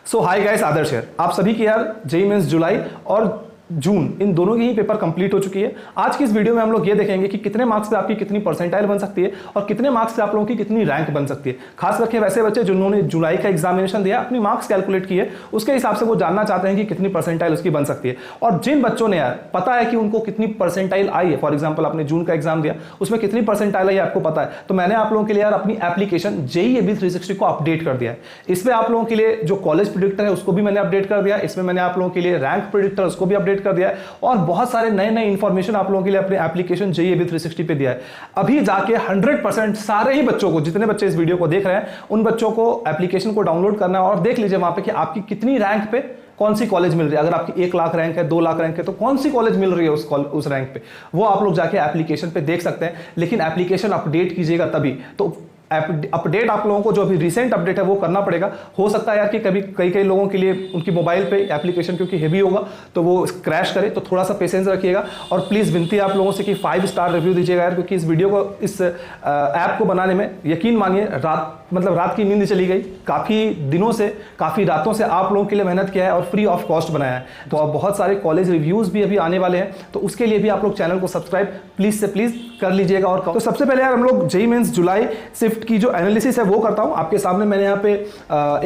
सो hi guys, आदर्श है। आप सभी की यार जेईई मेंस जुलाई और जून इन दोनों की ही पेपर कंप्लीट हो चुकी है। आज की इस वीडियो में हम लोग ये देखेंगे कि कितने मार्क्स पे आपकी कितनी परसेंटाइल बन सकती है और कितने मार्क्स पे आप लोगों की कितनी रैंक बन सकती है। खास करके वैसे बच्चे जिन्होंने जुलाई का एग्जामिनेशन दिया, अपनी मार्क्स कैलकुलेट किए, उसके हिसाब से वो जानना चाहते हैं कि कितनी परसेंटाइल उसकी बन सकती है। और जिन बच्चों ने यार पता है कि उनको कितनी परसेंटाइल आई है, फॉर एग्जाम्पल आपने जून का एग्जाम दिया, उसमें कितनी परसेंटाइल आई आपको पता है, तो मैंने आप लोगों के लिए यार अपनी एप्लीकेशन जेईई एबी 360 को अपडेट कर दिया है। इसमें आप लोगों के लिए जो कॉलेज प्रेडिक्टर है उसको भी मैंने अपडेट कर दिया, इसमें मैंने आप लोगों के लिए रैंक प्रेडिक्टर उसको भी अपडेट कर दिया है और बहुत सारे नए नए इंफॉर्मेशन आप लोगों के लिए अपने एप्लीकेशन जेईई एबी 360 पे दिया है। अभी जाके 100% सारे ही बच्चों को, जितने बच्चे इस वीडियो को देख रहे हैं, उन बच्चों को एप्लीकेशन को डाउनलोड करना है और देख लीजिए वहां पे कि आपकी कितनी रैंक पे कौन सी कॉलेज मिल रही है। अगर आपकी 1 लाख रैंक है, 2 लाख रैंक है, तो कौन सी कॉलेज मिल रही है उस रैंक पे, वो आप लोग जाके एप्लीकेशन पे देख सकते हैं। लेकिन एप्लीकेशन अपडेट कीजिएगा तभी तो अपडेट आप लोगों को जो अभी रिसेंट अपडेट है वो करना पड़ेगा। हो सकता है यार कि कभी कई लोगों के लिए उनकी मोबाइल पे एप्लीकेशन क्योंकि हेवी होगा तो वो क्रैश करे, तो थोड़ा सा पेशेंस रखिएगा। और प्लीज़ विनती है आप लोगों से कि 5 स्टार रिव्यू दीजिएगा यार, क्योंकि इस वीडियो को, इस ऐप को बनाने में यकीन मानिए रात की नींद चली गई। काफ़ी दिनों से, काफ़ी रातों से आप लोगों के लिए मेहनत किया है और फ्री ऑफ कॉस्ट बनाया है। तो अब बहुत सारे कॉलेज रिव्यूज़ भी अभी आने वाले हैं, तो उसके लिए भी आप लोग चैनल को सब्सक्राइब प्लीज़ से प्लीज़ कर लीजिएगा। और तो सबसे पहले यार हम लोग जेईई मेंस जुलाई शिफ्ट की जो एनालिसिस है वो करता हूं। आपके सामने मैंने यहाँ पे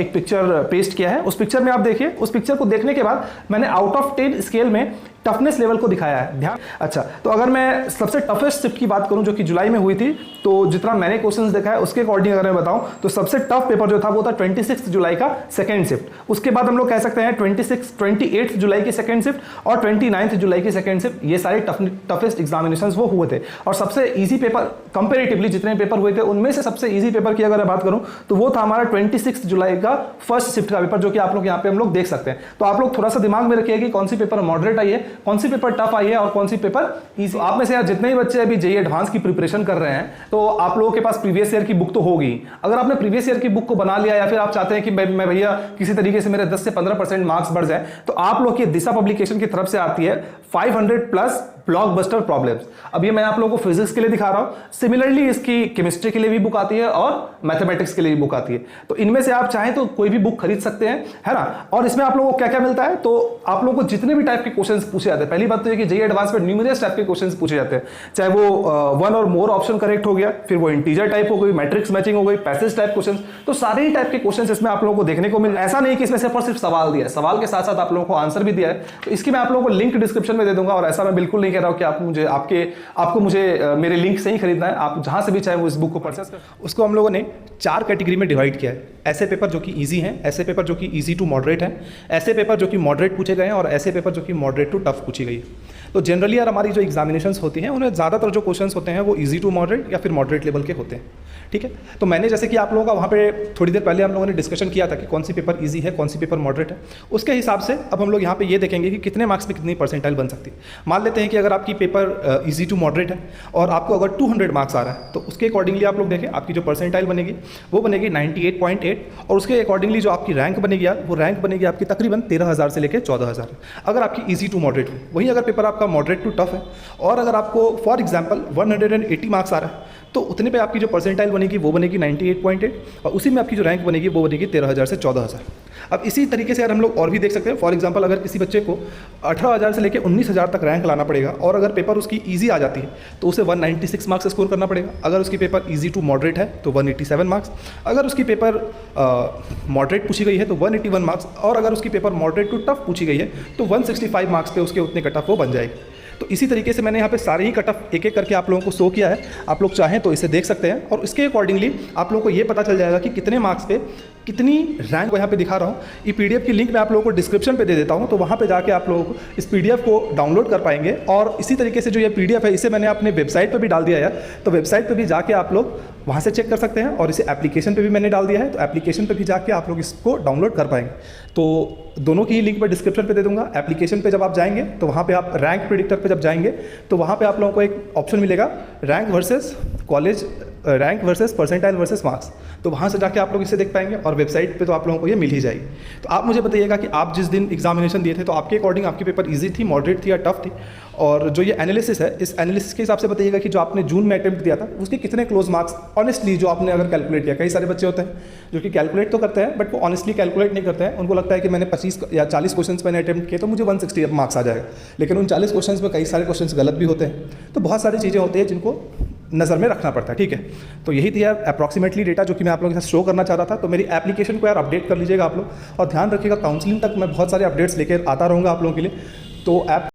एक पिक्चर पेस्ट किया है। उस पिक्चर में आप देखिए, उस पिक्चर को देखने के बाद मैंने आउट ऑफ 10 स्केल में टफनेस लेवल को दिखाया है। ध्यान, अच्छा, तो अगर मैं सबसे टफेस्ट शिफ्ट की बात करूं जो कि जुलाई में हुई थी, तो जितना मैंने क्वेश्चंस देखा है उसके अकॉर्डिंग अगर मैं बताऊं तो सबसे टफ पेपर जो था वो था 26 जुलाई का सेकंड शिफ्ट। उसके बाद हम लोग कह सकते हैं 28 जुलाई की सेकंड शिफ्ट और 29 जुलाई की सेकंड शिफ्ट, ये सारे टफेस्ट एग्जामिनेशंस वो हुए थे। और सबसे इजी पेपर कंपेरेटिवली जितने पेपर हुए थे उनमें से सबसे इजी पेपर की अगर मैं बात करूं तो वो था हमारा 26 जुलाई का फर्स्ट शिफ्ट का पेपर, जो कि आप लोग यहाँ पे हम लोग देख सकते हैं। तो आप लोग थोड़ा सा दिमाग में रखिए कि कौन सी पेपर मॉडरेट आई है, कौन सी पेपर टफ आई है और कौन सी पेपर इजी। आप में से यार जितने ही बच्चे अभी जेईई एडवांस की प्रिपरेशन कर रहे हैं तो आप लोगों के पास प्रीवियस ईयर की बुक तो होगी। अगर आपने प्रीवियस ईयर की बुक को बना लिया या फिर आप चाहते हैं कि मैं भैया किसी तरीके से मेरे 10 से 15% मार्क्स बढ़ जाए, तो आप लोग की दिशा पब्लिकेशन की तरफ से आती है 500+ ब्लॉकबस्टर प्रॉब्लम्स। अब ये मैं आप लोगों को फिजिक्स के लिए दिखा रहा हूं, सिमिलरली इसकी केमिस्ट्री के लिए भी बुक आती है और मैथमेटिक्स के लिए भी बुक आती है। तो इनमें से आप चाहें तो कोई भी बुक खरीद सकते हैं, है ना। और इसमें आप लोगों को क्या क्या मिलता है, तो आप लोगों को जितने भी टाइप के क्वेश्चंस पूछे जाते हैं, पहली बात तो ये कि जेईई एडवांस में न्यूमरस टाइप के क्वेश्चंस पूछे जाते हैं, चाहे वो 1 और मोर ऑप्शन करेक्ट हो गया, फिर वो इंटीजर टाइप हो गई, मैट्रिक्स मैचिंग हो गई, पैसेज टाइप क्वेश्चंस, तो सारे ही टाइप के क्वेश्चंस इसमें आप लोगों को देखने को मिल। ऐसा नहीं कि इसमें सिर्फ सवाल दिया है, सवाल के साथ साथ आप लोगों को आंसर भी दिया है। तो इसकी मैं आप लोगों को लिंक डिस्क्रिप्शन में दे दूंगा। और ऐसा मैं बिल्कुल नहीं कह रहा हूं कि आपको मुझे मेरे लिंक से ही खरीदना है, आप जहां से भी चाहे वो इस बुक को परचेस कर। उसको हम लोगों ने 4 कैटेगरी में डिवाइड किया है। ऐसे पेपर जो कि इजी हैं, ऐसे पेपर जो कि इजी टू मॉडरेट हैं, ऐसे पेपर जो कि मॉडरेट पूछे गए हैं और ऐसे पेपर जो कि मॉडरेट टू टफ पूछी गई है। तो जनरली यार हमारी जो एग्जामिनेशंस होती हैं उन्हें ज़्यादातर जो क्वेश्चंस होते हैं वो इजी टू मॉडरेट या फिर मॉडरेट लेवल के होते हैं, ठीक है। तो मैंने जैसे कि आप लोगों का वहाँ पे थोड़ी देर पहले हम लोगों ने डिस्कशन किया था कि कौन सी पेपर इजी है, कौन सी पेपर मॉडरेट है, उसके हिसाब से अब हम लोग यहाँ पे ये देखेंगे कि कितने मार्क्स में कितनी परसेंटाइल बन सकती है। मान लेते हैं कि अगर आपकी पेपर इजी टू मॉडरेट है और आपको अगर 200 मार्क्स आ रहा है, तो उसके अकॉर्डिंगली आप लोग देखें आपकी जो परसेंटाइल बनेगी वो बनेगी 98.8 और उसके अकॉर्डिंगली जो आपकी रैंक बनेगी यार, वो रैंक बनेगी आपकी तकरीबन 13,000 से लेकर 14,000 अगर आपकी इजी टू मॉडरेट हो। वहीं अगर पेपर आपका मॉडरेट टू टफ है और अगर आपको फॉर एग्जाम्पल 180 मार्क्स आ रहा है, तो उतने पे आपकी जो परसेंटाइल बनेगी वो बनेगी 98.8 और उसी में आपकी जो रैंक बनेगी वो बनेगी 13,000 से 14,000। अब इसी तरीके से यार हम लोग और भी देख सकते हैं। फॉर एग्जांपल अगर किसी बच्चे को 18,000 से लेकर 19,000 तक रैंक लाना पड़ेगा और अगर पेपर उसकी इजी आ जाती है तो उसे 196 मार्क्स स्कोर करना पड़ेगा। अगर उसकी पेपर इजी टू मॉडरेट है तो 187 मार्क्स, अगर उसकी पेपर मॉडरेट पूछी गई है तो 181 मार्क्स और अगर उसकी पेपर मॉडरेट टू टफ पूछी गई है तो 165 मार्क्स पे उसके उतने कट ऑफ वो बन जाएगी। तो इसी तरीके से मैंने यहाँ पे सारे ही कट ऑफ एक एक करके आप लोगों को शो किया है। आप लोग चाहें तो इसे देख सकते हैं और इसके अकॉर्डिंगली आप लोगों को ये पता चल जाएगा कि कितने मार्क्स पे कितनी रैंक यहाँ पे दिखा रहा हूँ। ये पीडीएफ की लिंक मैं आप लोगों को डिस्क्रिप्शन पे दे देता हूँ, तो वहाँ पे जाके आप लोगों को इस पीडीएफ को डाउनलोड कर पाएंगे। और इसी तरीके से जो ये पीडीएफ है इसे मैंने अपने वेबसाइट पर भी डाल दिया है, तो वेबसाइट पर भी जाके आप लोग वहाँ से चेक कर सकते हैं। और इसे एप्लीकेशन पे भी मैंने डाल दिया है, तो एप्लीकेशन पे भी जाके आप लोग इसको डाउनलोड कर पाएंगे। तो दोनों की ही लिंक मैं डिस्क्रिप्शन पे दे दूंगा। एप्लीकेशन पे जब आप जाएंगे तो वहाँ पे आप रैंक प्रेडिक्टर पे जब जाएंगे तो वहाँ पे आप लोगों को एक ऑप्शन मिलेगा rank versus college rank versus percentile versus marks, तो वहाँ से जाके आप लोग इसे देख पाएंगे और वेबसाइट पे तो आप लोगों को ये मिल ही जाएगी। तो आप मुझे बताइएगा कि आप जिस दिन एग्जामिनेशन दिए थे तो आपके अकॉर्डिंग आपकी पेपर ईजी थी, मॉडरेट थी या टफ थी, और जो ये एनालिसिस है इस एनालिसिस के हिसाब से बताइएगा कि जो आपने जून में अटेम्प्ट दिया था उसके कितने क्लोज मार्क्स ऑनेस्टली जो आपने अगर कैलकुलेट किया। कई सारे बच्चे होते हैं जो कि कैलकुलेट तो करते हैं बट वो ऑनेस्टली कैलकुलेट नहीं करते हैं, उनको लगता है कि मैंने 25 या 40 क्वेश्चन मैंने अटेम्प्ट किए तो मुझे 160 मार्क्स आ जाएगा, लेकिन उन 40 क्वेश्चन में कई सारे क्वेश्चन गलत भी होते हैं। तो बहुत सारी चीज़ें होती हैं जिनको नज़र में रखना पड़ता है, ठीक है। तो यही थी यार अप्रॉक्सीमेटली डेटा जो कि मैं आप लोगों के साथ शो करना चाह रहा था। तो मेरी एप्लीकेशन को यार अपडेट कर लीजिएगा आप लोग, और ध्यान रखिएगा काउंसलिंग तक मैं बहुत सारे अपडेट्स लेकर आता रहूँगा आप लोगों के लिए। तो ऐप